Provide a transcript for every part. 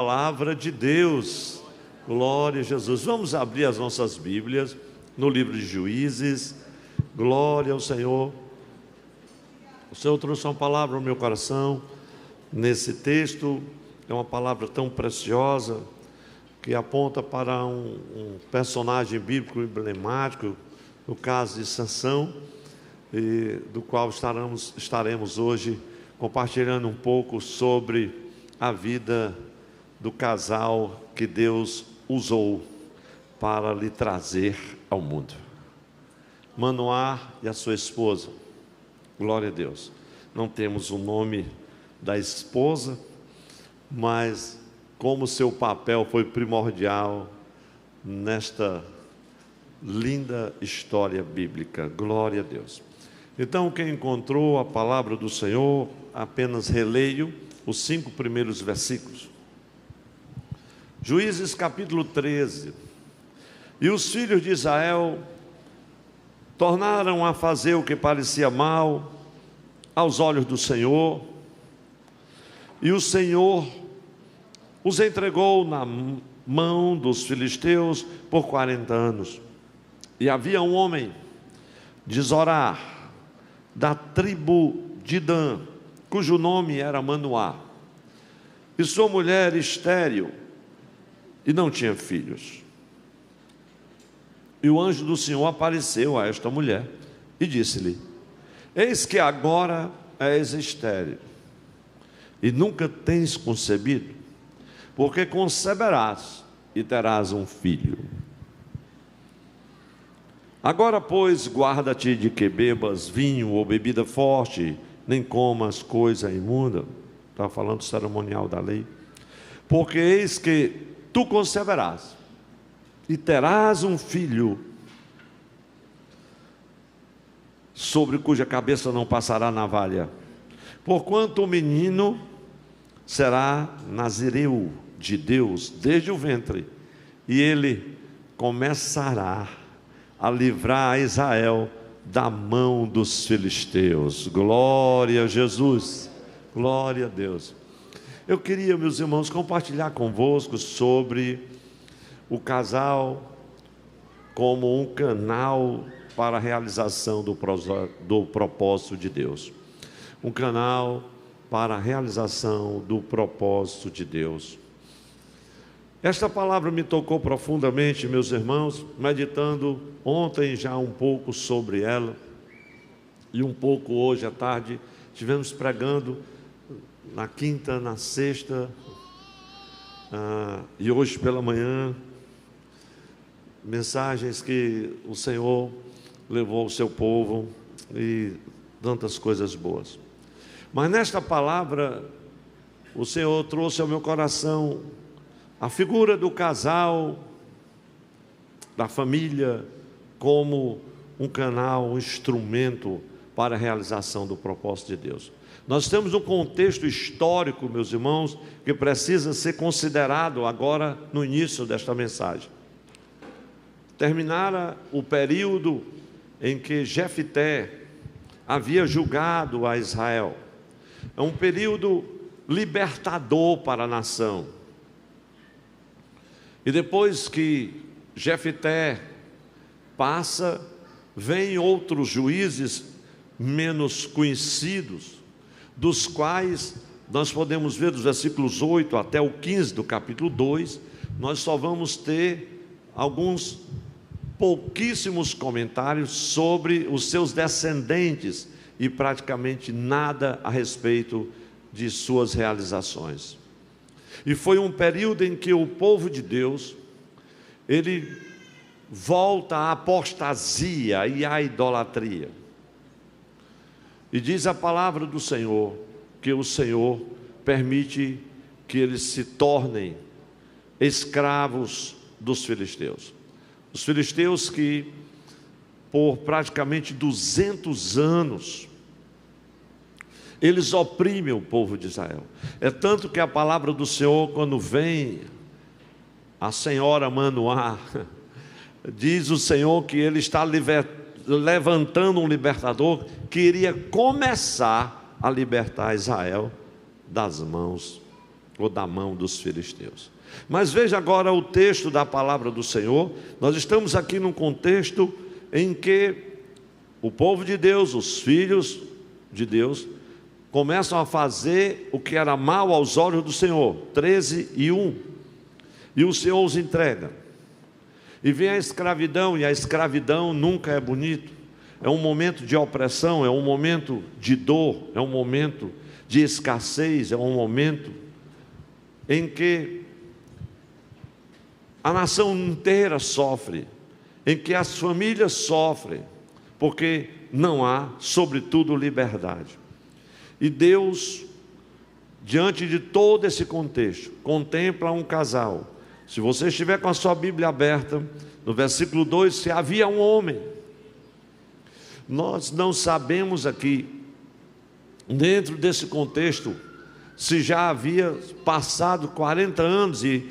Palavra de Deus, glória a Jesus. Vamos abrir as nossas Bíblias no livro de Juízes. Glória ao Senhor. O Senhor trouxe uma palavra ao meu coração nesse texto. É uma palavra tão preciosa que aponta para um personagem bíblico emblemático, no caso de Sansão, do qual estaremos hoje compartilhando um pouco sobre a vida do casal que Deus usou para lhe trazer ao mundo. Manoá e a sua esposa. Glória a Deus. Não temos o nome da esposa, mas como seu papel foi primordial nesta linda história bíblica. Glória a Deus. Então, quem encontrou a palavra do Senhor, apenas releio os 5 primeiros versículos. Juízes capítulo 13. E os filhos de Israel tornaram a fazer o que parecia mal aos olhos do Senhor, e o Senhor os entregou na mão dos filisteus por 40 anos. E havia um homem de Zorá, da tribo de Dan, cujo nome era Manoá, e sua mulher estéril, e não tinha filhos. E o anjo do Senhor apareceu a esta mulher e disse-lhe: eis que agora és estéril e nunca tens concebido, porque conceberás e terás um filho. Agora, pois, guarda-te de que bebas vinho ou bebida forte, nem comas coisa imunda. Estava falando do cerimonial da lei. Porque eis que tu conceberás e terás um filho, sobre cuja cabeça não passará navalha, porquanto o menino será nazireu de Deus desde o ventre, e ele começará a livrar a Israel da mão dos filisteus. Glória a Jesus, glória a Deus. Eu queria, meus irmãos, compartilhar convosco sobre o casal como um canal para a realização do propósito de Deus. Um canal para a realização do propósito de Deus. Esta palavra me tocou profundamente, meus irmãos, meditando ontem já um pouco sobre ela, e um pouco hoje à tarde, estivemos pregando na quinta, na sexta, e hoje pela manhã, mensagens que o Senhor levou ao seu povo, e tantas coisas boas. Mas nesta palavra, o Senhor trouxe ao meu coração a figura do casal, da família, como um canal, um instrumento para a realização do propósito de Deus. Nós temos um contexto histórico, meus irmãos, que precisa ser considerado agora no início desta mensagem. Terminara o período em que Jefté havia julgado a Israel. É um período libertador para a nação. E depois que Jefté passa, vêm outros juízes menos conhecidos, dos quais nós podemos ver dos versículos 8 até o 15 do capítulo 2, nós só vamos ter alguns pouquíssimos comentários sobre os seus descendentes e praticamente nada a respeito de suas realizações. E foi um período em que o povo de Deus, ele volta à apostasia e à idolatria. E diz a palavra do Senhor, que o Senhor permite que eles se tornem escravos dos filisteus. Os filisteus que, por praticamente 200 anos, eles oprimem o povo de Israel. É tanto que a palavra do Senhor, quando vem a senhora Manoá, diz o Senhor que Ele está levantando um libertador que iria começar a libertar Israel das mãos ou da mão dos filisteus. Mas veja agora o texto da palavra do Senhor. Nós estamos aqui num contexto em que o povo de Deus, os filhos de Deus, começam a fazer o que era mal aos olhos do Senhor. 13:1. E o Senhor os entrega. E vem a escravidão, e a escravidão nunca é bonito. É um momento de opressão, é um momento de dor, é um momento de escassez, é um momento em que a nação inteira sofre, em que as famílias sofrem, porque não há, sobretudo, liberdade. E Deus, diante de todo esse contexto, contempla um casal. Se você estiver com a sua Bíblia aberta, no versículo 2, se havia um homem. Nós não sabemos aqui, dentro desse contexto, se já havia passado 40 anos, e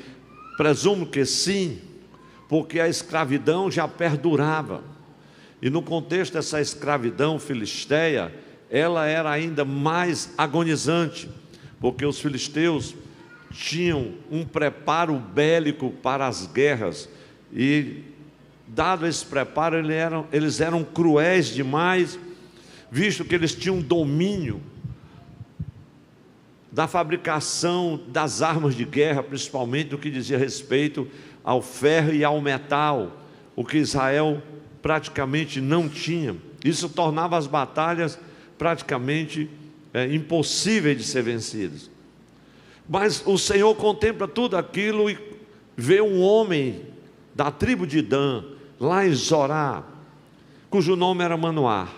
presumo que sim, porque a escravidão já perdurava. E no contexto dessa escravidão filisteia, ela era ainda mais agonizante, porque os filisteus tinham um preparo bélico para as guerras, e dado esse preparo, eles eram cruéis demais, visto que eles tinham domínio da fabricação das armas de guerra, principalmente no que dizia respeito ao ferro e ao metal, o que Israel praticamente não tinha. Isso tornava as batalhas praticamente impossíveis de ser vencidas. Mas o Senhor contempla tudo aquilo e vê um homem da tribo de Dan, lá em Zorá, cujo nome era Manoá,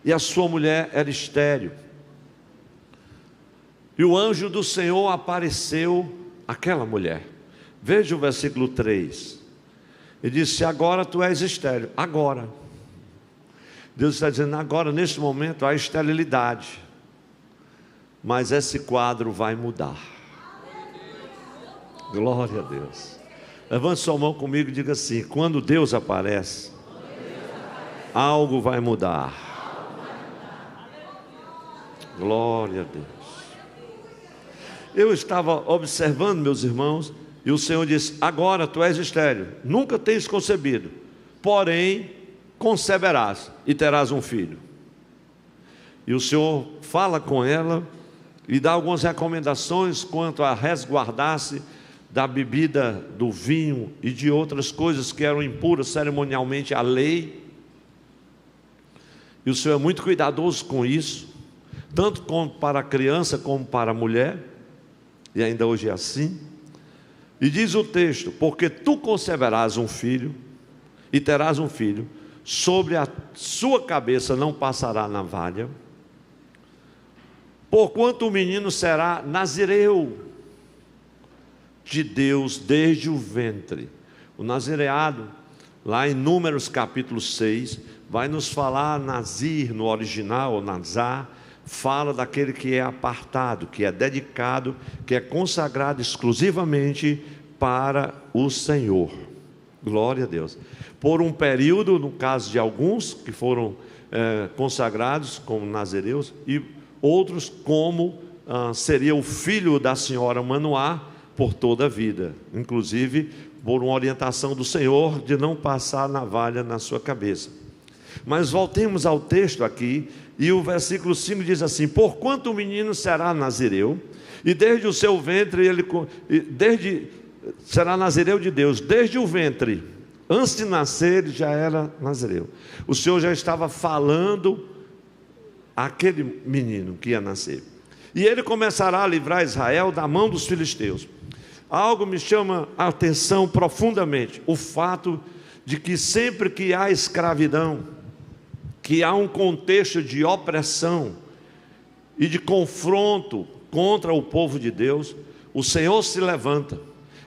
e a sua mulher era estéril. E o anjo do Senhor apareceu àquela mulher. Veja o versículo 3. Ele disse: agora tu és estéril. Agora. Deus está dizendo: agora, neste momento, há esterilidade. Mas esse quadro vai mudar. Glória a Deus. Levante sua mão comigo e diga assim: quando Deus aparece, algo vai mudar. Glória a Deus. Eu estava observando, meus irmãos, e o Senhor disse: agora tu és estéril, nunca tens concebido, porém conceberás e terás um filho. E o Senhor fala com ela e dá algumas recomendações quanto a resguardar-se da bebida do vinho e de outras coisas que eram impuras cerimonialmente à lei. E o Senhor é muito cuidadoso com isso, tanto para a criança como para a mulher, e ainda hoje é assim. E diz o texto: porque tu conceberás um filho e terás um filho, sobre a sua cabeça não passará navalha, porquanto o menino será nazireu de Deus desde o ventre. O nazireado, lá em Números capítulo 6, vai nos falar nazir no original, ou nazar, fala daquele que é apartado, que é dedicado, que é consagrado exclusivamente para o Senhor. Glória a Deus. Por um período, no caso de alguns que foram consagrados como nazireus, e outros como seria o filho da senhora Manoá por toda a vida, inclusive por uma orientação do Senhor de não passar navalha na sua cabeça. Mas voltemos ao texto aqui, e o versículo 5 diz assim: porquanto o menino será nazireu, e desde o seu ventre será nazireu de Deus, desde o ventre, antes de nascer ele já era nazireu. O Senhor já estava falando àquele menino que ia nascer, e ele começará a livrar Israel da mão dos filisteus. Algo me chama a atenção profundamente: o fato de que sempre que há escravidão, que há um contexto de opressão e de confronto contra o povo de Deus, o Senhor se levanta.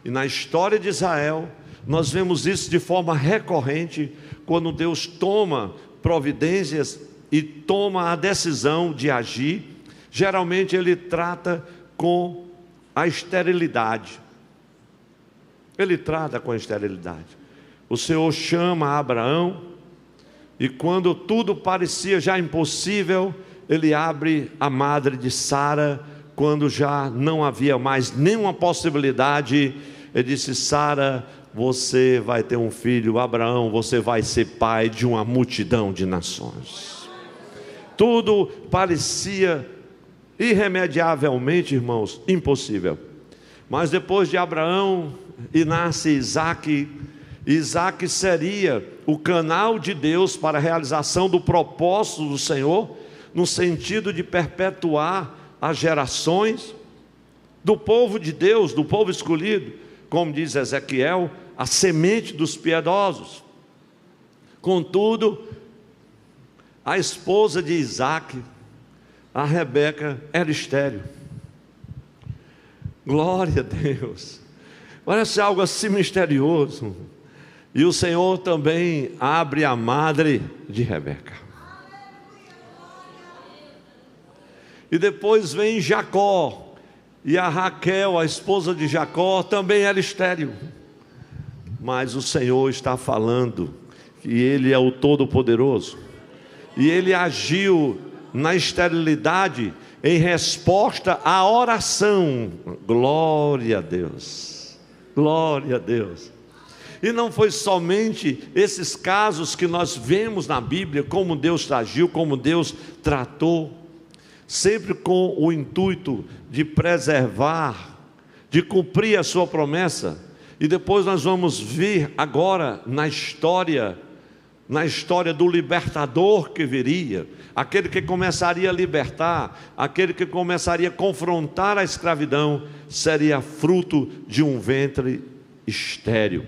E na história de Israel, nós vemos isso de forma recorrente, quando Deus toma providências e toma a decisão de agir. Geralmente ele trata com a esterilidade. Ele trata com a esterilidade. O Senhor chama Abraão, e quando tudo parecia já impossível, ele abre a madre de Sara quando já não havia mais nenhuma possibilidade, ele disse: Sara, você vai ter um filho. Abraão, você vai ser pai de uma multidão de nações. Tudo parecia irremediavelmente, irmãos, impossível. Mas depois de Abraão, e nasce Isaque. Isaque seria o canal de Deus para a realização do propósito do Senhor, no sentido de perpetuar as gerações do povo de Deus, do povo escolhido, como diz Ezequiel, a semente dos piedosos. Contudo, a esposa de Isaque, a Rebeca, era estéril. Glória a Deus. Parece algo assim misterioso. E o Senhor também abre a madre de Rebeca. E depois vem Jacó, e a Raquel, a esposa de Jacó, também era estéril. Mas o Senhor está falando que Ele é o Todo-Poderoso, e Ele agiu na esterilidade em resposta à oração. Glória a Deus, glória a Deus. E não foi somente esses casos que nós vemos na Bíblia, como Deus agiu, como Deus tratou, sempre com o intuito de preservar, de cumprir a sua promessa. E depois nós vamos ver agora na história do libertador que viria, aquele que começaria a libertar, aquele que começaria a confrontar a escravidão, seria fruto de um ventre estéril.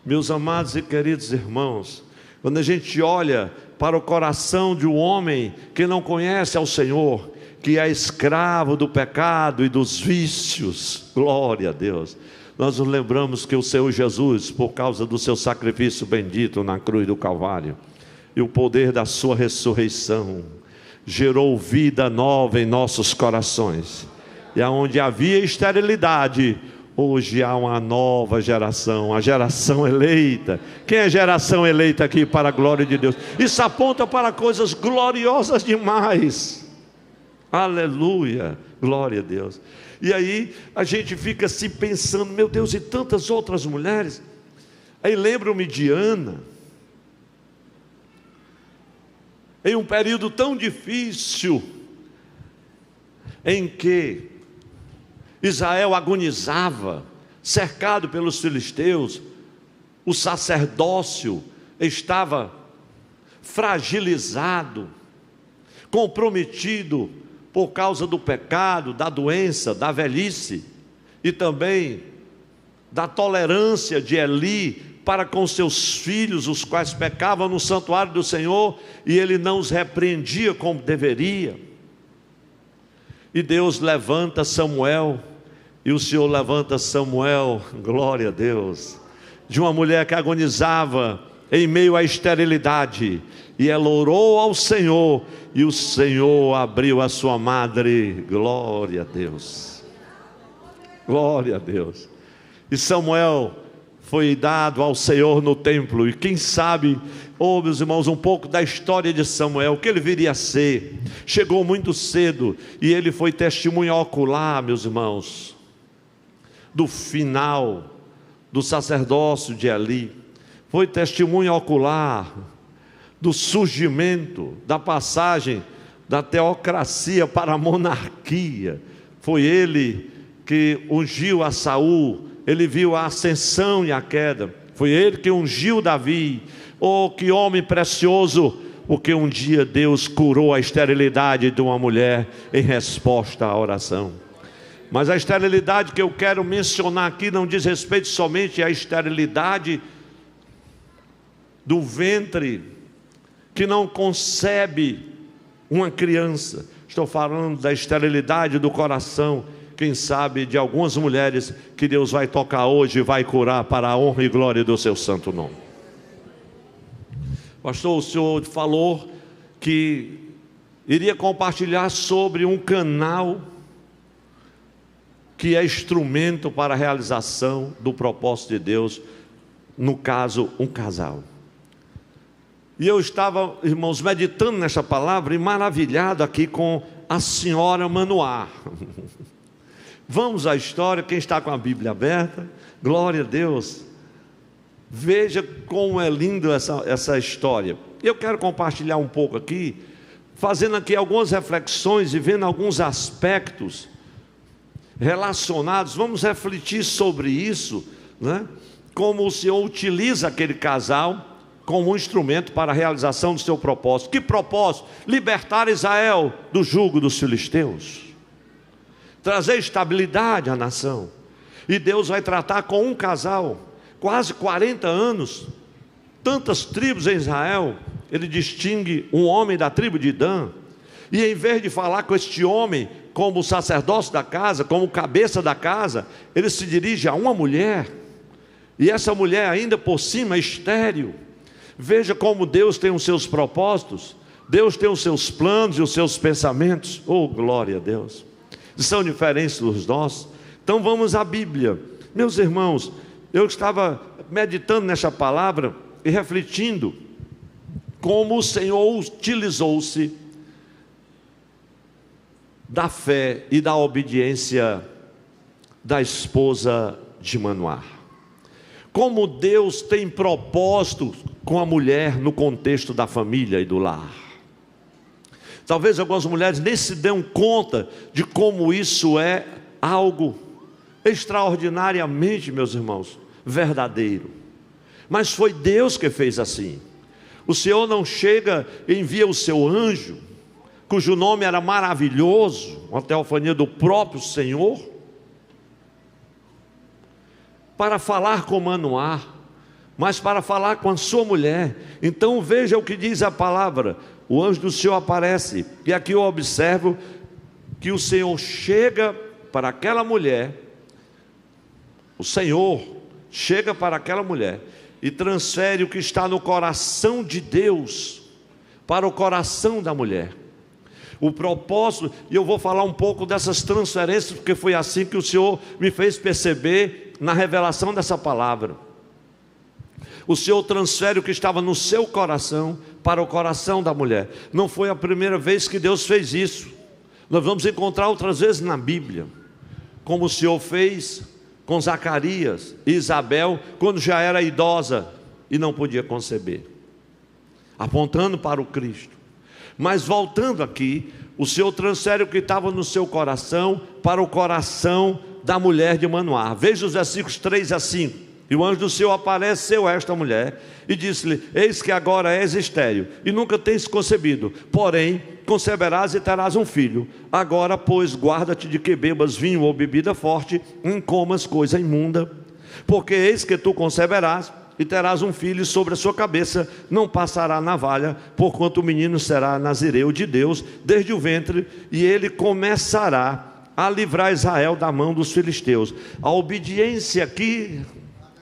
Meus amados e queridos irmãos, quando a gente olha para o coração de um homem que não conhece ao Senhor, que é escravo do pecado e dos vícios, glória a Deus, nós nos lembramos que o Senhor Jesus, por causa do seu sacrifício bendito na cruz do Calvário, e o poder da sua ressurreição, gerou vida nova em nossos corações. E aonde havia esterilidade, hoje há uma nova geração, a geração eleita. Quem é geração eleita aqui para a glória de Deus? Isso aponta para coisas gloriosas demais. Aleluia, glória a Deus. E aí a gente fica se pensando: meu Deus, e tantas outras mulheres. Aí lembro-me de Ana, em um período tão difícil, em que Israel agonizava, cercado pelos filisteus, o sacerdócio estava fragilizado, comprometido por causa do pecado, da doença, da velhice, e também da tolerância de Eli para com seus filhos, os quais pecavam no santuário do Senhor, e ele não os repreendia como deveria. E Deus levanta Samuel, e o Senhor levanta Samuel, glória a Deus, de uma mulher que agonizava em meio à esterilidade, e ela orou ao Senhor, e o Senhor abriu a sua madre. Glória a Deus, glória a Deus. E Samuel foi dado ao Senhor no templo, e quem sabe, meus irmãos, um pouco da história de Samuel, o que ele viria a ser. Chegou muito cedo, e ele foi testemunha ocular, meus irmãos, do final do sacerdócio de Eli, foi testemunha ocular do surgimento, da passagem da teocracia para a monarquia. Foi ele que ungiu a Saul, ele viu a ascensão e a queda, foi ele que ungiu Davi. Oh, que homem precioso, porque um dia Deus curou a esterilidade de uma mulher em resposta à oração. Mas a esterilidade que eu quero mencionar aqui não diz respeito somente à esterilidade do ventre, que não concebe uma criança. Estou falando da esterilidade do coração, quem sabe de algumas mulheres, que Deus vai tocar hoje e vai curar para a honra e glória do seu santo nome. Pastor, o senhor falou que iria compartilhar sobre um canal que é instrumento para a realização do propósito de Deus, no caso, um casal. E eu estava, irmãos, meditando nessa palavra e maravilhado aqui com a senhora Manoá. Vamos à história, quem está com a Bíblia aberta, glória a Deus. Veja como é lindo essa história. Eu quero compartilhar um pouco aqui, fazendo aqui algumas reflexões e vendo alguns aspectos relacionados. Vamos refletir sobre isso, né? Como o Senhor utiliza aquele casal como um instrumento para a realização do seu propósito. Que propósito? Libertar Israel do jugo dos filisteus, trazer estabilidade à nação. E Deus vai tratar com um casal, quase 40 anos, tantas tribos em Israel. Ele distingue um homem da tribo de Dan, e em vez de falar com este homem como o sacerdócio da casa, como cabeça da casa, ele se dirige a uma mulher, e essa mulher ainda por cima estéril. Veja como Deus tem os seus propósitos, Deus tem os seus planos e os seus pensamentos. Oh, glória a Deus! São diferentes dos nossos. Então vamos à Bíblia. Meus irmãos, eu estava meditando nessa palavra e refletindo como o Senhor utilizou-se da fé e da obediência da esposa de Manoá. Como Deus tem propósito com a mulher no contexto da família e do lar. Talvez algumas mulheres nem se dêem conta de como isso é algo extraordinariamente, meus irmãos, verdadeiro. Mas foi Deus que fez assim. O Senhor não chega e envia o seu anjo, cujo nome era maravilhoso, uma teofania do próprio Senhor, para falar com Manoá, mas para falar com a sua mulher. Então veja o que diz a palavra. O anjo do Senhor aparece, e aqui eu observo que o Senhor chega para aquela mulher, o Senhor chega para aquela mulher e transfere o que está no coração de Deus para o coração da mulher. O propósito, e eu vou falar um pouco dessas transferências, porque foi assim que o Senhor me fez perceber na revelação dessa palavra. O Senhor transfere o que estava no seu coração para o coração da mulher. Não foi a primeira vez que Deus fez isso. Nós vamos encontrar outras vezes na Bíblia, como o Senhor fez com Zacarias e Isabel, quando já era idosa e não podia conceber, apontando para o Cristo. Mas voltando aqui, o Senhor transfere o que estava no seu coração para o coração da mulher de Manoá. Veja os versículos 3 a 5. E o anjo do Senhor apareceu a esta mulher e disse-lhe: eis que agora és estéril e nunca tens concebido, porém conceberás e terás um filho. Agora, pois, guarda-te de que bebas vinho ou bebida forte, nem comas coisa imunda, porque eis que tu conceberás e terás um filho, e sobre a sua cabeça não passará navalha, porquanto o menino será nazireu de Deus desde o ventre, e ele começará a livrar Israel da mão dos filisteus. A obediência aqui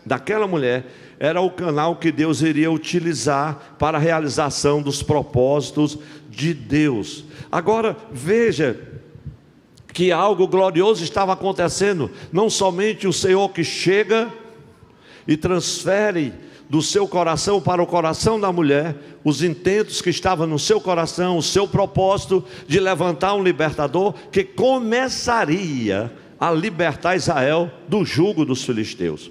daquela mulher era o canal que Deus iria utilizar para a realização dos propósitos de Deus. Agora veja que algo glorioso estava acontecendo. Não somente o Senhor que chega e transfere do seu coração para o coração da mulher os intentos que estavam no seu coração, o seu propósito de levantar um libertador que começaria a libertar Israel do jugo dos filisteus.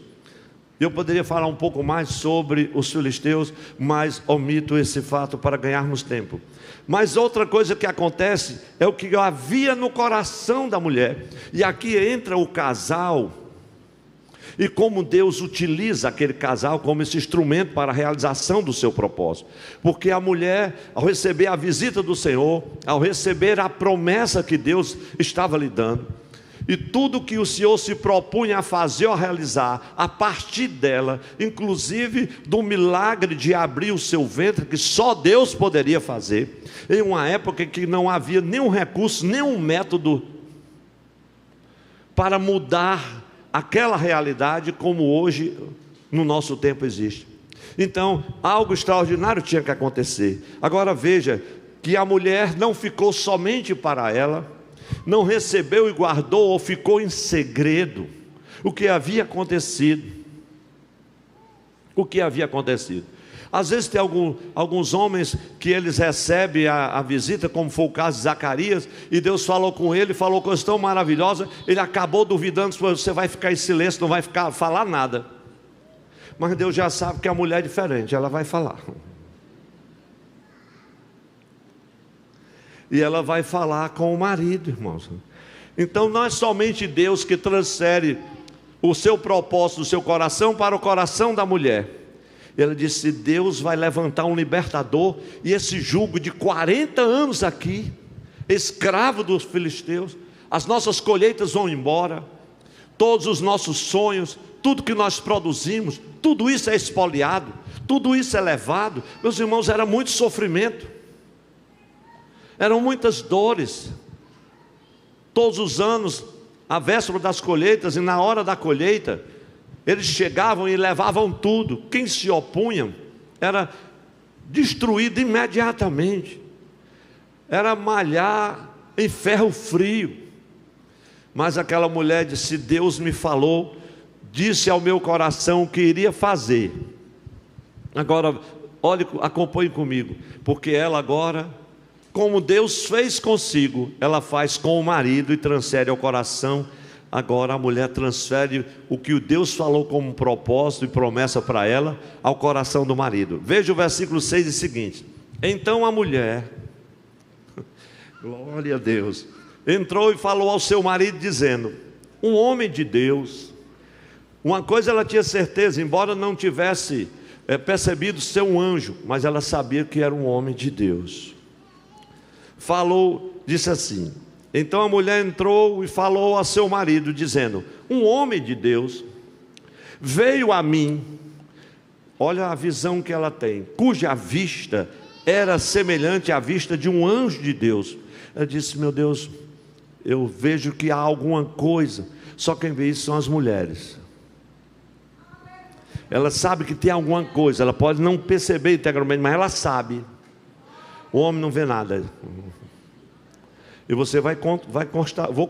Eu poderia falar um pouco mais sobre os filisteus, mas omito esse fato para ganharmos tempo. Mas outra coisa que acontece é o que havia no coração da mulher. E aqui entra o casal, e como Deus utiliza aquele casal como esse instrumento para a realização do seu propósito. Porque a mulher, ao receber a visita do Senhor, ao receber a promessa que Deus estava lhe dando, e tudo que o Senhor se propunha a fazer ou a realizar a partir dela, inclusive do milagre de abrir o seu ventre, que só Deus poderia fazer, em uma época que não havia nenhum recurso, nenhum método para mudar aquela realidade como hoje no nosso tempo existe. Então algo extraordinário tinha que acontecer. Agora veja que a mulher não ficou somente para ela, não recebeu e guardou ou ficou em segredo o que havia acontecido. O que havia acontecido? Às vezes tem alguns homens que eles recebem a visita, como foi o caso de Zacarias, e Deus falou com ele, falou coisas tão maravilhosas, ele acabou duvidando, você vai ficar em silêncio, não vai falar nada. Mas Deus já sabe que a mulher é diferente, ela vai falar. E ela vai falar com o marido, irmãos. Então não é somente Deus que transfere o seu propósito do seu coração para o coração da mulher. Ele disse: Deus vai levantar um libertador, e esse jugo de 40 anos aqui, escravo dos filisteus, as nossas colheitas vão embora, todos os nossos sonhos, tudo que nós produzimos, tudo isso é expoliado, tudo isso é levado. Meus irmãos, era muito sofrimento, eram muitas dores. Todos os anos, à véspera das colheitas e na hora da colheita, eles chegavam e levavam tudo. Quem se opunha era destruído imediatamente. Era malhar em ferro frio. Mas aquela mulher disse: Deus me falou, disse ao meu coração que iria fazer. Agora, olhe, acompanhe comigo, porque ela agora, como Deus fez consigo, ela faz com o marido e transfere ao coração. Agora a mulher transfere o que o Deus falou como propósito e promessa para ela ao coração do marido. Veja o versículo 6 e seguinte: então a mulher, glória a Deus, entrou e falou ao seu marido dizendo: um homem de Deus. Uma coisa ela tinha certeza, embora não tivesse percebido ser um anjo, mas ela sabia que era um homem de Deus. Falou, disse assim: então a mulher entrou e falou a seu marido dizendo: um homem de Deus veio a mim. Olha a visão que ela tem, cuja vista era semelhante à vista de um anjo de Deus. Ela disse: meu Deus, eu vejo que há alguma coisa. Só quem vê isso são as mulheres. Ela sabe que tem alguma coisa, ela pode não perceber integralmente, mas ela sabe. O homem não vê nada. E você vai constar, vou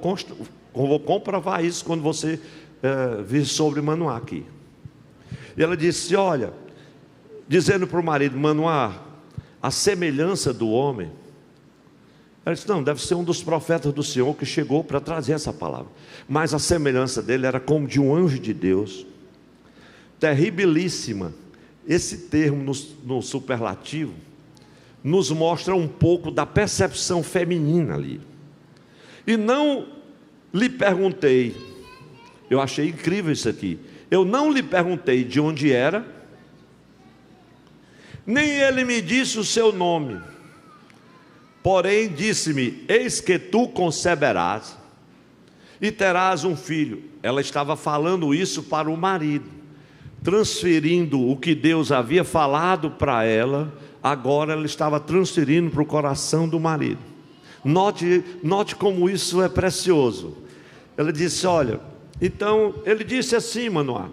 comprovar isso quando você vir sobre Manoá aqui. E ela disse: olha, dizendo para o marido: Manoá, a semelhança do homem. Ela disse: não, deve ser um dos profetas do Senhor que chegou para trazer essa palavra. Mas a semelhança dele era como de um anjo de Deus. Terribilíssima. Esse termo no superlativo nos mostra um pouco da percepção feminina ali. E não lhe perguntei, eu achei incrível isso aqui, eu não lhe perguntei de onde era, nem ele me disse o seu nome, porém disse-me: eis que tu conceberás e terás um filho. Ela estava falando isso para o marido, transferindo o que Deus havia falado para ela. Agora ela estava transferindo para o coração do marido. Note como isso é precioso. Ela disse: olha, então ele disse assim, Manoá: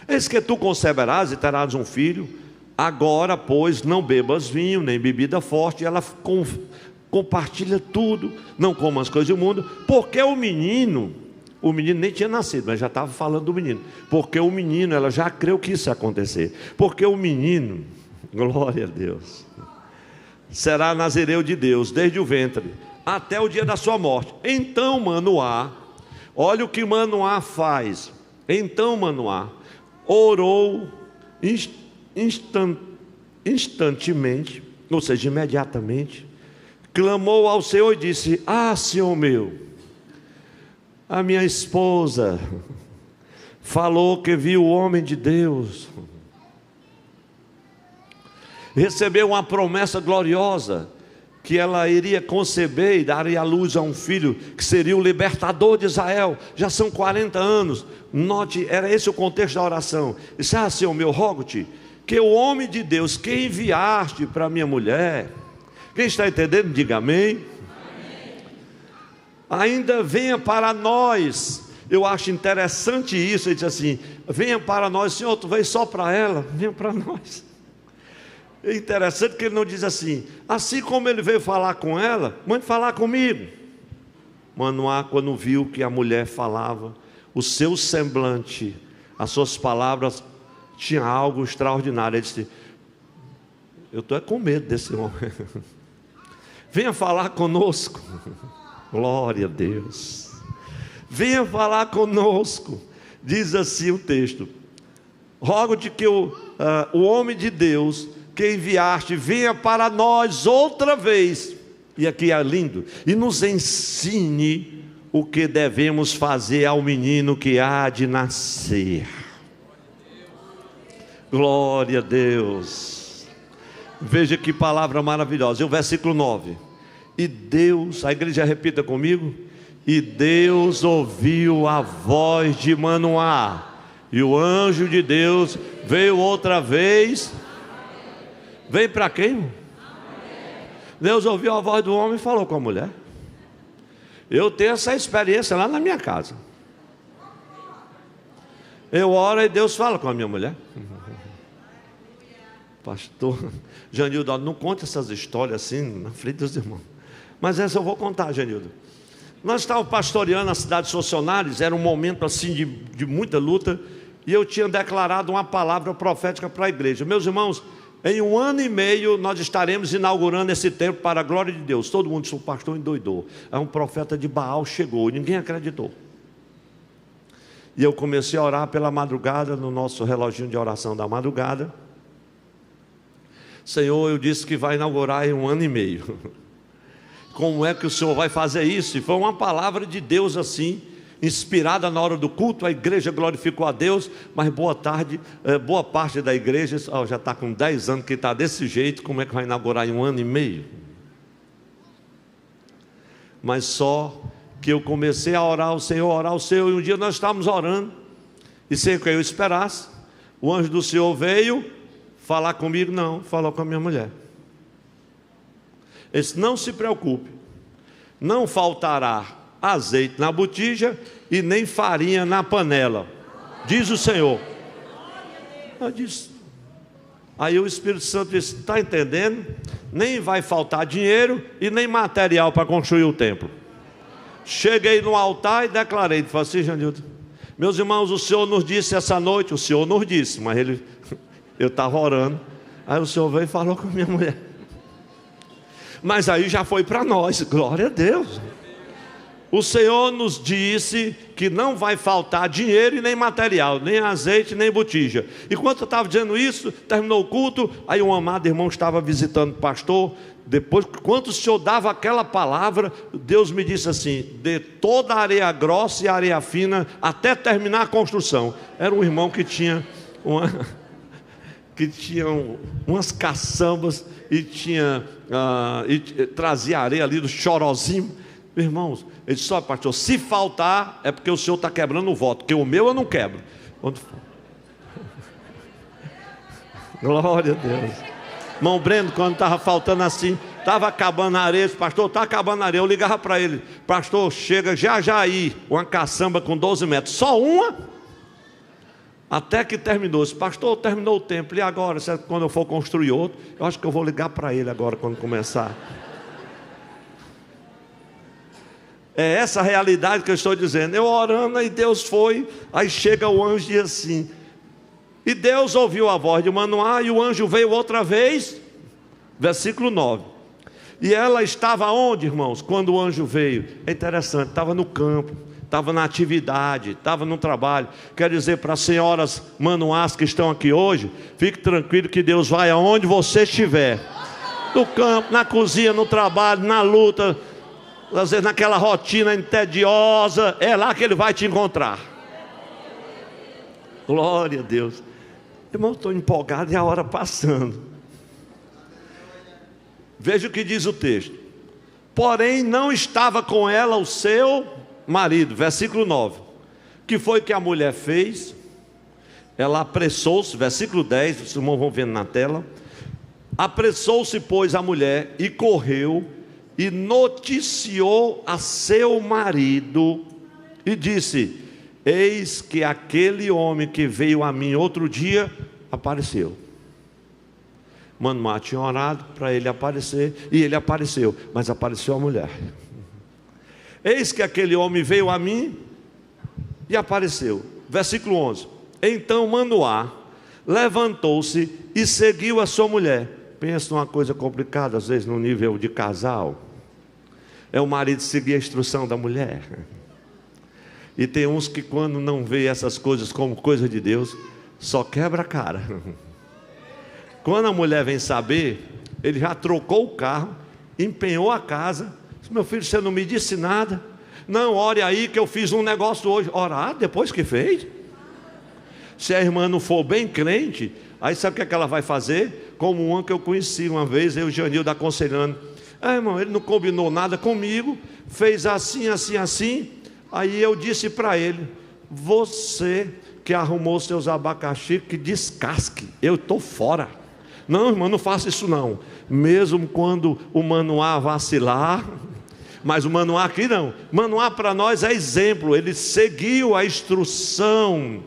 eis que tu conceberás e terás um filho. Agora, pois, não bebas vinho, nem bebida forte. Ela compartilha tudo. Não coma as coisas do mundo, porque o menino nem tinha nascido, mas já estava falando do menino. Porque o menino, ela já creu que isso ia acontecer. Porque o menino, glória a Deus, será nazireu de Deus desde o ventre até o dia da sua morte. Então Manoá, olha o que Manoá faz. Então Manoá orou instantemente, ou seja, imediatamente, clamou ao Senhor e disse: ah, Senhor meu, a minha esposa falou que viu o homem de Deus, recebeu uma promessa gloriosa, que ela iria conceber e daria à luz a um filho, que seria o libertador de Israel. Já são 40 anos, note, era esse o contexto da oração. Disse: ah, Senhor meu, rogo-te, que o homem de Deus que enviaste para minha mulher, quem está entendendo, diga amém. Ainda venha para nós. Eu acho interessante isso. Ele diz assim: venha para nós. Senhor, tu veio só para ela, venha para nós. É interessante que ele não diz assim: assim como ele veio falar com ela, mande falar comigo. Manoá, quando viu que a mulher falava, o seu semblante, as suas palavras tinha algo extraordinário. Ele disse: eu estou com medo desse homem. Venha falar conosco. Glória a Deus. Venha falar conosco. Diz assim o texto: rogo-te que o homem de Deus que enviaste venha para nós outra vez. E aqui é lindo. E nos ensine o que devemos fazer ao menino que há de nascer. Glória a Deus. Veja que palavra maravilhosa. E o versículo 9. E Deus, a igreja repita comigo: e Deus ouviu a voz de Manoá, e o anjo de Deus veio outra vez. Veio para quem? Deus ouviu a voz do homem e falou com a mulher. Eu tenho essa experiência lá na minha casa. Eu oro e Deus fala com a minha mulher. Pastor Janildo, não conte essas histórias assim na frente dos irmãos. Mas essa eu vou contar, Janildo. Nós estávamos pastoreando a cidade de Socionares. Era um momento assim de muita luta. E eu tinha declarado uma palavra profética para a igreja. Meus irmãos, em 1 ano e meio nós estaremos inaugurando esse templo para a glória de Deus. Todo mundo disse: o pastor endoidou. Aí um profeta de Baal chegou e ninguém acreditou. E eu comecei a orar pela madrugada, no nosso reloginho de oração da madrugada. Senhor, eu disse que vai inaugurar em 1 ano e meio. Como é que o Senhor vai fazer isso? E foi uma palavra de Deus assim, inspirada na hora do culto. A igreja glorificou a Deus. Mas boa parte da igreja já está com 10 anos que está desse jeito. Como é que vai inaugurar em 1 ano e meio? Mas só que eu comecei a orar ao Senhor, e um dia nós estávamos orando, e sem que eu esperasse, o anjo do Senhor veio falar comigo. Não, falou com a minha mulher. Ele disse: não se preocupe, não faltará azeite na botija e nem farinha na panela, diz o Senhor. Eu disse. Aí o Espírito Santo disse: está entendendo? Nem vai faltar dinheiro e nem material para construir o templo. Cheguei no altar e declarei, falei assim: Janildo, meus irmãos, o Senhor nos disse essa noite. O Senhor nos disse, mas eu estava orando. Aí o Senhor veio e falou com a minha mulher. Mas aí já foi para nós, glória a Deus. O Senhor nos disse que não vai faltar dinheiro e nem material, nem azeite, nem botija. Enquanto eu estava dizendo isso, terminou o culto. Aí um amado irmão estava visitando o pastor. Depois, quando o Senhor dava aquela palavra, Deus me disse assim: de toda a areia grossa e a areia fina, até terminar a construção. Era um irmão que tinha umas caçambas e trazia areia ali do chorozinho. Irmãos, ele disse: só pastor, se faltar é porque o senhor está quebrando o voto, porque o meu eu não quebro. Glória a Deus. Irmão Breno, quando estava faltando assim, estava acabando a areia, pastor, está acabando a areia. Eu ligava para ele: pastor, chega já aí uma caçamba com 12 metros, só uma? Até que terminou. Disse: pastor, terminou o templo, e agora? Quando eu for construir outro, eu acho que eu vou ligar para ele agora quando começar. É essa a realidade que eu estou dizendo. Eu orando, e Deus foi. Aí chega o anjo e diz assim: e Deus ouviu a voz de Manoá, e o anjo veio outra vez. Versículo 9. E ela estava onde, irmãos, quando o anjo veio? É interessante, estava no campo, estava na atividade, estava no trabalho. Quero dizer para as senhoras Manoás que estão aqui hoje: fique tranquilo que Deus vai aonde você estiver. No campo, na cozinha, no trabalho, na luta, às vezes naquela rotina entediosa, é lá que Ele vai te encontrar. Glória a Deus. Irmão, estou empolgado e a hora passando. Veja o que diz o texto: porém não estava com ela o seu marido. Versículo 9. O que foi que a mulher fez? Ela apressou-se. Versículo 10, os irmãos vão vendo na tela. Apressou-se, pois, a mulher e correu e noticiou a seu marido e disse: eis que aquele homem que veio a mim outro dia apareceu. Manoá tinha orado para ele aparecer, e ele apareceu, mas apareceu a mulher. Eis que aquele homem veio a mim e apareceu. Versículo 11. Então Manoá levantou-se e seguiu a sua mulher. Pensa numa coisa complicada, às vezes no nível de casal. É o marido seguir a instrução da mulher. E tem uns que quando não vê essas coisas como coisa de Deus, só quebra a cara. Quando a mulher vem saber, ele já trocou o carro, empenhou a casa. Disse: meu filho, você não me disse nada? Não, ore aí que eu fiz um negócio hoje. Orar depois que fez? Se a irmã não for bem crente, aí sabe o que é que ela vai fazer? Como uma que eu conheci uma vez, eu e o Janildo aconselhando: irmão, ele não combinou nada comigo, fez assim, assim, assim. Aí eu disse para ele: você que arrumou seus abacaxi, que descasque, eu estou fora. Não, irmão, não faça isso não. Mesmo quando o Manoá vacilar, mas o Manoá aqui não. Manoá para nós é exemplo, ele seguiu a instrução.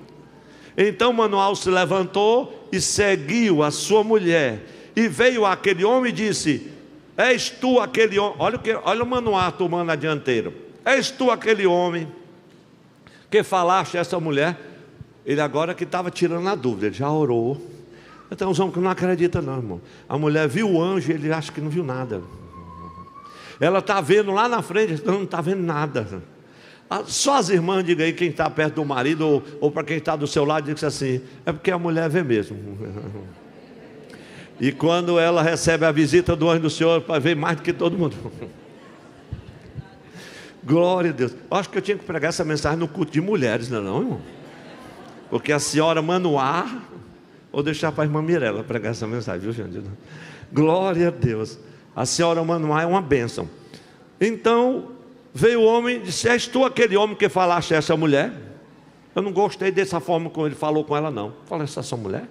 Então Manoá se levantou e seguiu a sua mulher. E veio aquele homem e disse: és tu aquele homem? Olha o Manoá tomando a dianteira. És tu aquele homem que falaste a essa mulher? Ele agora que estava tirando a dúvida, ele já orou. Então os homens que não acreditam não, irmão. A mulher viu o anjo e ele acha que não viu nada. Ela está vendo lá na frente, não está vendo nada. Só as irmãs, diga aí, quem está perto do marido, ou para quem está do seu lado, diz assim: é porque a mulher vê mesmo. E quando ela recebe a visita do anjo do Senhor, para ver mais do que todo mundo. Glória a Deus. Eu acho que eu tinha que pregar essa mensagem no culto de mulheres, não é não, irmão? Porque a senhora Manoá, ou deixar para a irmã Mirela pregar essa mensagem, viu, gente? Glória a Deus. A senhora Manoá é uma bênção. Então veio o homem e disse: és tu aquele homem que falaste a essa mulher? Eu não gostei dessa forma como ele falou com ela não. Fala essa mulher.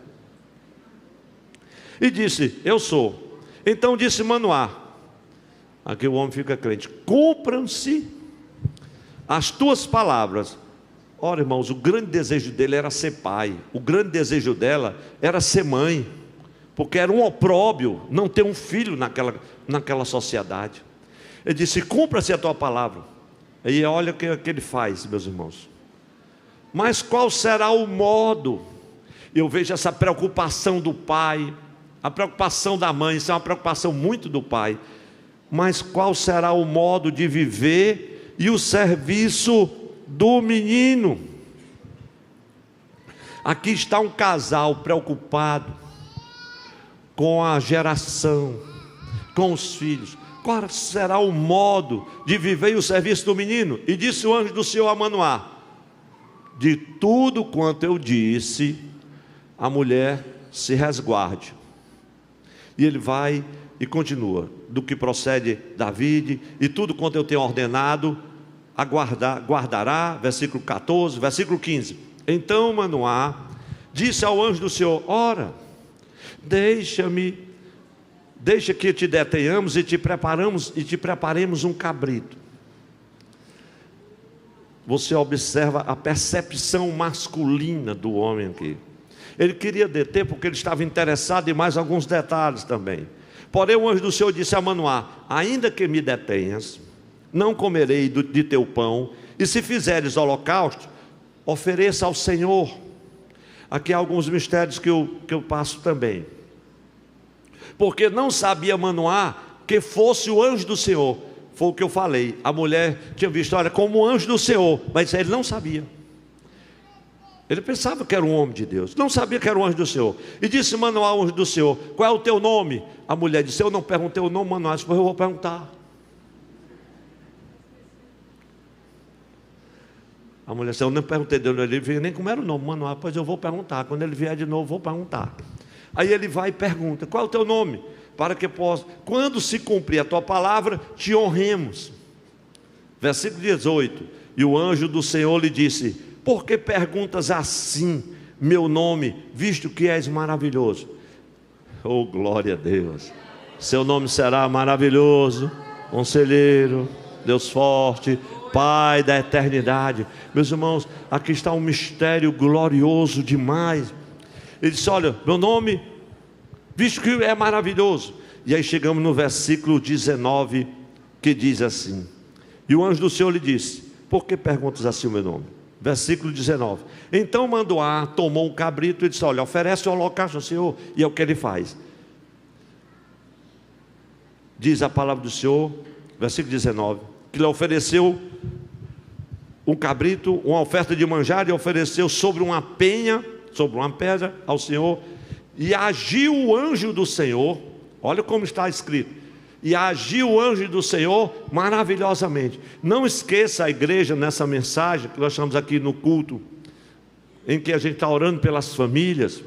E disse: eu sou. Então disse Manoá, aqui o homem fica crente: cumpram-se as tuas palavras. Ora, irmãos, o grande desejo dele era ser pai. O grande desejo dela era ser mãe. Porque era um opróbio não ter um filho naquela sociedade. Ele disse: cumpra-se a tua palavra. E olha o que ele faz, meus irmãos. Mas qual será o modo? Eu vejo essa preocupação do pai, a preocupação da mãe. Isso é uma preocupação muito do pai. Mas qual será o modo de viver e o serviço do menino? Aqui está um casal preocupado com a geração, com os filhos. Qual será o modo de viver e o serviço do menino? E disse o anjo do Senhor a Manoá: de tudo quanto eu disse, a mulher se resguarde. E ele vai e continua: do que procede David, e tudo quanto eu tenho ordenado, guardará. Versículo 14, versículo 15. Então Manoá disse ao anjo do Senhor: ora, deixa que te detenhamos e te preparemos um cabrito. Você observa a percepção masculina do homem aqui. Ele queria deter porque ele estava interessado em mais alguns detalhes também. Porém o anjo do Senhor disse a Manoá: ainda que me detenhas, não comerei de teu pão, e se fizeres holocausto, ofereça ao Senhor. Aqui há alguns mistérios que eu passo também. Porque não sabia Manoá que fosse o anjo do Senhor. Foi o que eu falei. A mulher tinha visto, olha, como o anjo do Senhor, mas ele não sabia. Ele pensava que era um homem de Deus, não sabia que era um anjo do Senhor. E disse Manoá ao anjo do Senhor: qual é o teu nome? A mulher disse: eu não perguntei o nome. Manoá disse: pois eu vou perguntar. A mulher disse: eu não perguntei dele, ele veio nem como era o nome. Manoá: pois eu vou perguntar, quando ele vier de novo vou perguntar. Aí ele vai e pergunta: qual é o teu nome? Para que possa, quando se cumprir a tua palavra, te honremos. Versículo 18. E o anjo do Senhor lhe disse: por que perguntas assim meu nome, visto que és maravilhoso? Oh, glória a Deus. Seu nome será maravilhoso, Conselheiro, Deus forte, Pai da eternidade. Meus irmãos, aqui está um mistério glorioso demais. Ele disse: olha, meu nome, visto que é maravilhoso. E aí chegamos no versículo 19, que diz assim: e o anjo do Senhor lhe disse: por que perguntas assim o meu nome? Versículo 19. Então Manoá tomou um cabrito e disse: olha, oferece o holocausto ao Senhor. E é o que ele faz. Diz a palavra do Senhor, versículo 19, que ele ofereceu um cabrito, uma oferta de manjar, e ofereceu sobre uma penha, sobre uma pedra ao Senhor. E agiu o anjo do Senhor, olha como está escrito, e agiu o anjo do Senhor maravilhosamente. Não esqueça a igreja nessa mensagem que nós estamos aqui no culto, em que a gente está orando pelas famílias,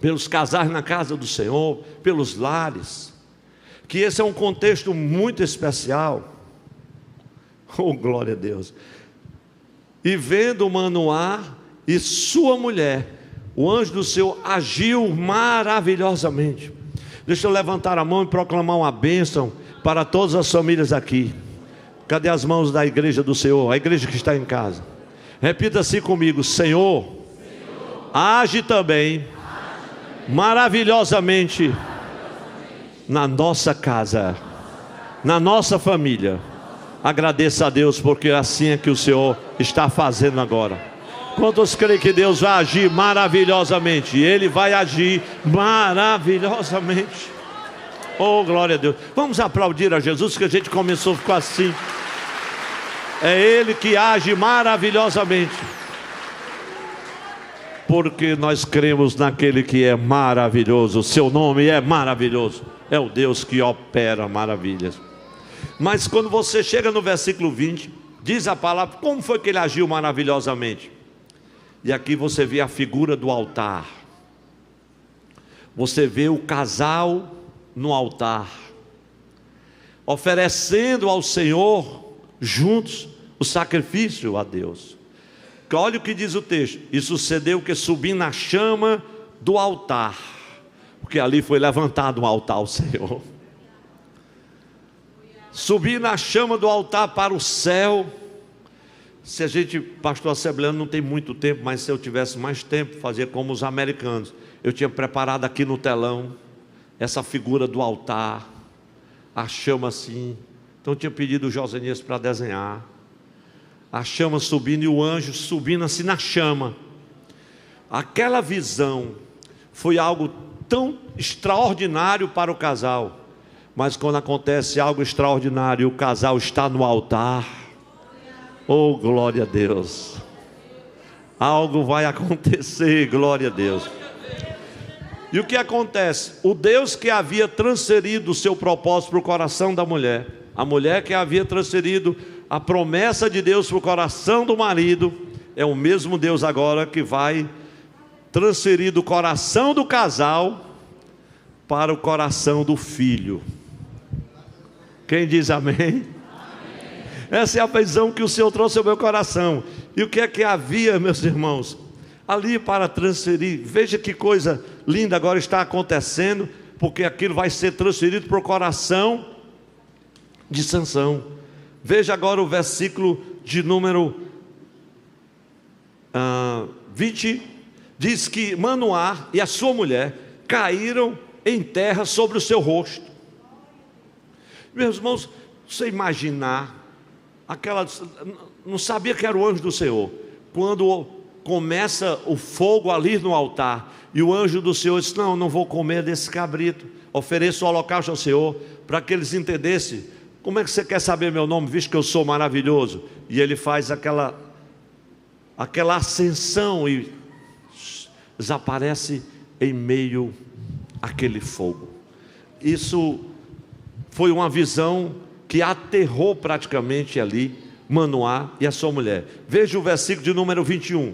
pelos casais na casa do Senhor, pelos lares, que esse é um contexto muito especial. Oh, glória a Deus. E vendo Manoá e sua mulher, o anjo do Senhor agiu maravilhosamente. Deixa eu levantar a mão e proclamar uma bênção para todas as famílias aqui. Cadê as mãos da igreja do Senhor? A igreja que está em casa. Repita assim comigo: Senhor, age também maravilhosamente na nossa casa, na nossa família. Agradeça a Deus, porque assim é que o Senhor está fazendo agora. Quantos creem que Deus vai agir maravilhosamente? E Ele vai agir maravilhosamente. Oh, glória a Deus. Vamos aplaudir a Jesus, que a gente começou, ficou assim. É Ele que age maravilhosamente, porque nós cremos naquele que é maravilhoso. O seu nome é maravilhoso. É o Deus que opera maravilhas. Mas quando você chega no versículo 20, diz a palavra, como foi que ele agiu maravilhosamente? E aqui você vê a figura do altar. Você vê o casal no altar, oferecendo ao Senhor juntos o sacrifício a Deus. Olha o que diz o texto: e sucedeu que subi na chama do altar, porque ali foi levantado um altar ao Senhor. Subi na chama do altar para o céu. Se a gente, pastor assembleano, não tem muito tempo, mas se eu tivesse mais tempo, fazia como os americanos. Eu tinha preparado aqui no telão essa figura do altar, a chama assim. Então eu tinha pedido o Josenias para desenhar a chama subindo e o anjo subindo assim na chama. Aquela visão foi algo tão extraordinário para o casal. Mas quando acontece algo extraordinário, o casal está no altar. Oh, glória a Deus. Algo vai acontecer, glória a Deus. E o que acontece? O Deus que havia transferido o seu propósito para o coração da mulher, a mulher que havia transferido a promessa de Deus para o coração do marido, é o mesmo Deus agora que vai transferir do coração do casal para o coração do filho. Quem diz amém? Essa é a visão que o Senhor trouxe ao meu coração. E o que é que havia, meus irmãos, ali para transferir? Veja que coisa linda agora está acontecendo, porque aquilo vai ser transferido para o coração de Sansão. Veja agora o versículo de número 20. Diz que Manoá e a sua mulher caíram em terra sobre o seu rosto. Meus irmãos, você imaginar não sabia que era o anjo do Senhor. Quando começa o fogo ali no altar, e o anjo do Senhor disse: não vou comer desse cabrito, ofereço o holocausto ao Senhor, para que eles entendessem: como é que você quer saber meu nome, visto que eu sou maravilhoso? E ele faz aquela ascensão e desaparece em meio àquele fogo. Isso foi uma visão que aterrou praticamente ali Manoá e a sua mulher. Veja o versículo de número 21.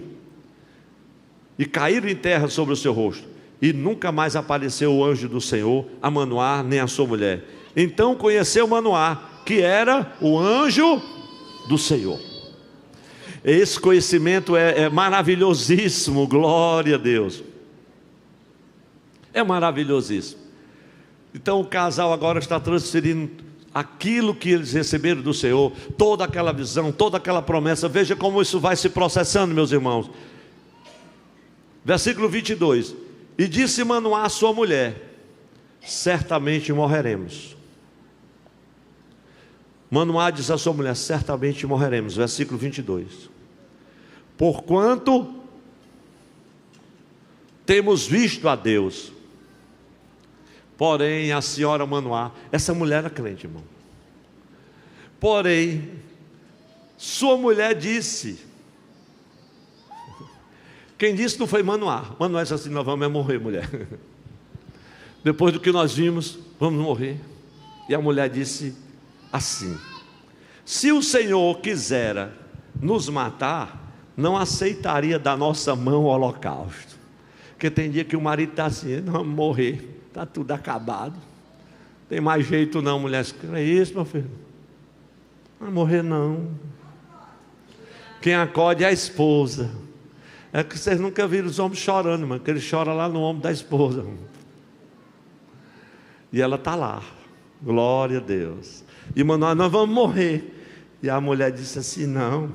E caíram em terra sobre o seu rosto, e nunca mais apareceu o anjo do Senhor a Manoá nem a sua mulher. Então conheceu Manoá que era o anjo do Senhor. Esse conhecimento é maravilhosíssimo, glória a Deus. É maravilhosíssimo. Então o casal agora está transferindo aquilo que eles receberam do Senhor, toda aquela visão, toda aquela promessa. Veja como isso vai se processando, meus irmãos. Versículo 22. E disse Manoá à sua mulher: certamente morreremos. Manoá diz à sua mulher: certamente morreremos. Versículo 22. porquanto temos visto a Deus. Porém, a senhora Manoá, essa mulher era crente, irmão. Porém, sua mulher disse, quem disse não foi Manoá. Manoá disse assim: nós vamos morrer, mulher. Depois do que nós vimos, vamos morrer. E a mulher disse assim: se o Senhor quisera nos matar, não aceitaria da nossa mão o holocausto. Porque tem dia que o marido está assim: não, vamos morrer, está tudo acabado, tem mais jeito não, mulher. É isso, meu filho, não vai morrer não. Quem acode é a esposa. É que vocês nunca viram os homens chorando, mano, que ele chora lá no ombro da esposa. E ela está lá, glória a Deus. E Manoá: nós vamos morrer. E a mulher disse assim: não,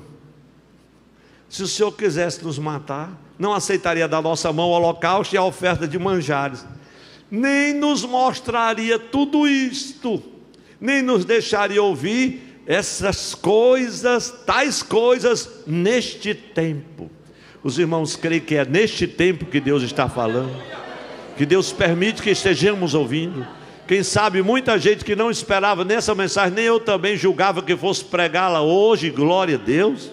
se o Senhor quisesse nos matar, não aceitaria da nossa mão o holocausto e a oferta de manjares, nem nos mostraria tudo isto, nem nos deixaria ouvir essas coisas, tais coisas, neste tempo. Os irmãos creem que é neste tempo que Deus está falando, que Deus permite que estejamos ouvindo. Quem sabe muita gente que não esperava nessa mensagem, nem eu também julgava que fosse pregá-la hoje, glória a Deus.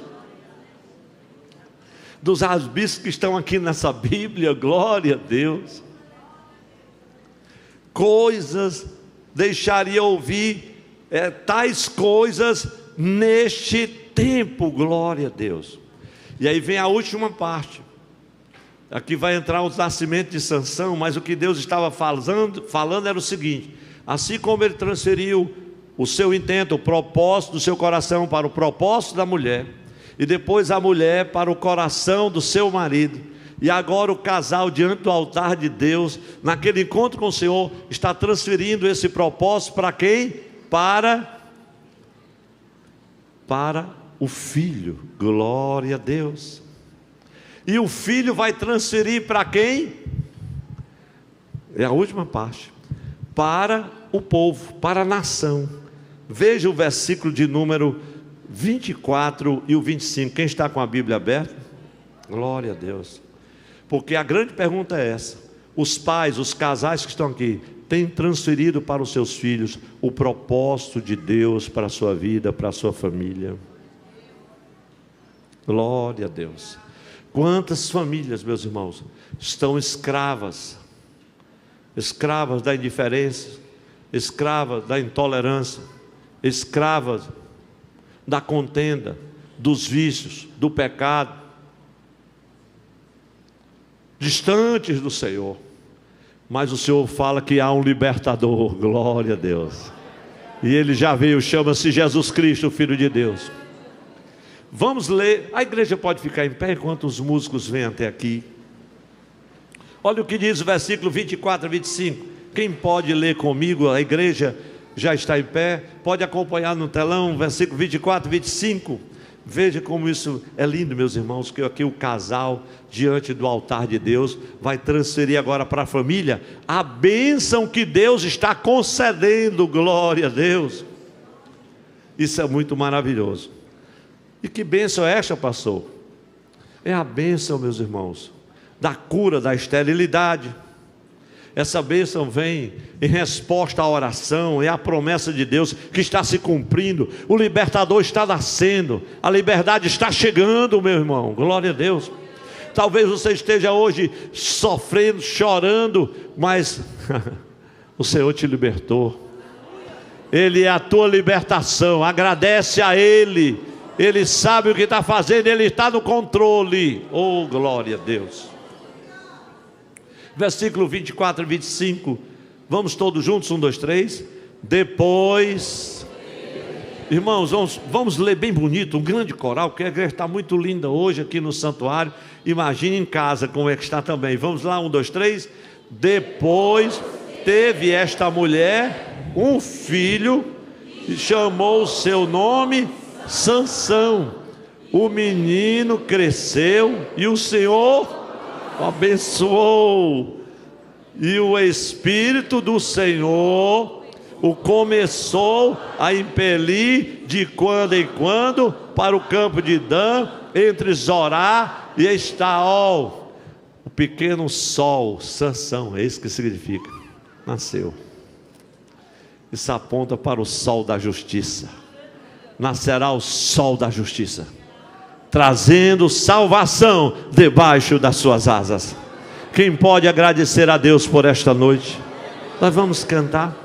Dos rabis que estão aqui nessa Bíblia, glória a Deus. Coisas, deixaria ouvir tais coisas neste tempo, glória a Deus. E aí vem a última parte. Aqui vai entrar o nascimento de Sansão, mas o que Deus estava falando era o seguinte: assim como ele transferiu o seu intento, o propósito do seu coração para o propósito da mulher, e depois a mulher para o coração do seu marido, e agora o casal diante do altar de Deus, naquele encontro com o Senhor, está transferindo esse propósito para quem? Para o filho, glória a Deus. E o filho vai transferir para quem? É a última parte. Para o povo, para a nação. Veja o versículo de número 24 e o 25. Quem está com a Bíblia aberta? Glória a Deus. Porque a grande pergunta é essa: os pais, os casais que estão aqui, têm transferido para os seus filhos o propósito de Deus para a sua vida, para a sua família? Glória a Deus. Quantas famílias, meus irmãos, estão escravas da indiferença, escravas da intolerância, escravas da contenda, dos vícios, do pecado, distantes do Senhor. Mas o Senhor fala que há um libertador, glória a Deus, e Ele já veio, chama-se Jesus Cristo, o Filho de Deus. Vamos ler, a igreja pode ficar em pé enquanto os músicos vêm até aqui. Olha o que diz o versículo 24 a 25. Quem pode ler comigo? A igreja já está em pé, pode acompanhar no telão, versículo 24 e 25. Veja como isso é lindo, meus irmãos, que aqui o casal, diante do altar de Deus, vai transferir agora para a família a bênção que Deus está concedendo, glória a Deus. Isso é muito maravilhoso. E que bênção é esta, pastor? É a bênção, meus irmãos, da cura da esterilidade. Essa bênção vem em resposta à oração, é a promessa de Deus que está se cumprindo. O libertador está nascendo, a liberdade está chegando, meu irmão, glória a Deus. Talvez você esteja hoje sofrendo, chorando, mas o Senhor te libertou. Ele é a tua libertação, agradece a Ele. Ele sabe o que está fazendo, Ele está no controle. Oh, glória a Deus. Versículo 24 e 25. Vamos todos juntos, 1, 2, 3. Depois, irmãos, vamos ler bem bonito, um grande coral, porque a igreja está muito linda hoje aqui no santuário. Imagine em casa como é que está também. Vamos lá, 1, 2, 3. Depois teve esta mulher um filho, e chamou o seu nome Sansão. O menino cresceu e o Senhor o abençoou, e o Espírito do Senhor o começou a impelir de quando em quando para o campo de Dan, entre Zorá e Estaol, o pequeno sol, Sansão, é isso que significa, nasceu. Isso aponta para o sol da justiça. Nascerá o sol da justiça, trazendo salvação debaixo das suas asas. Quem pode agradecer a Deus por esta noite? Nós vamos cantar.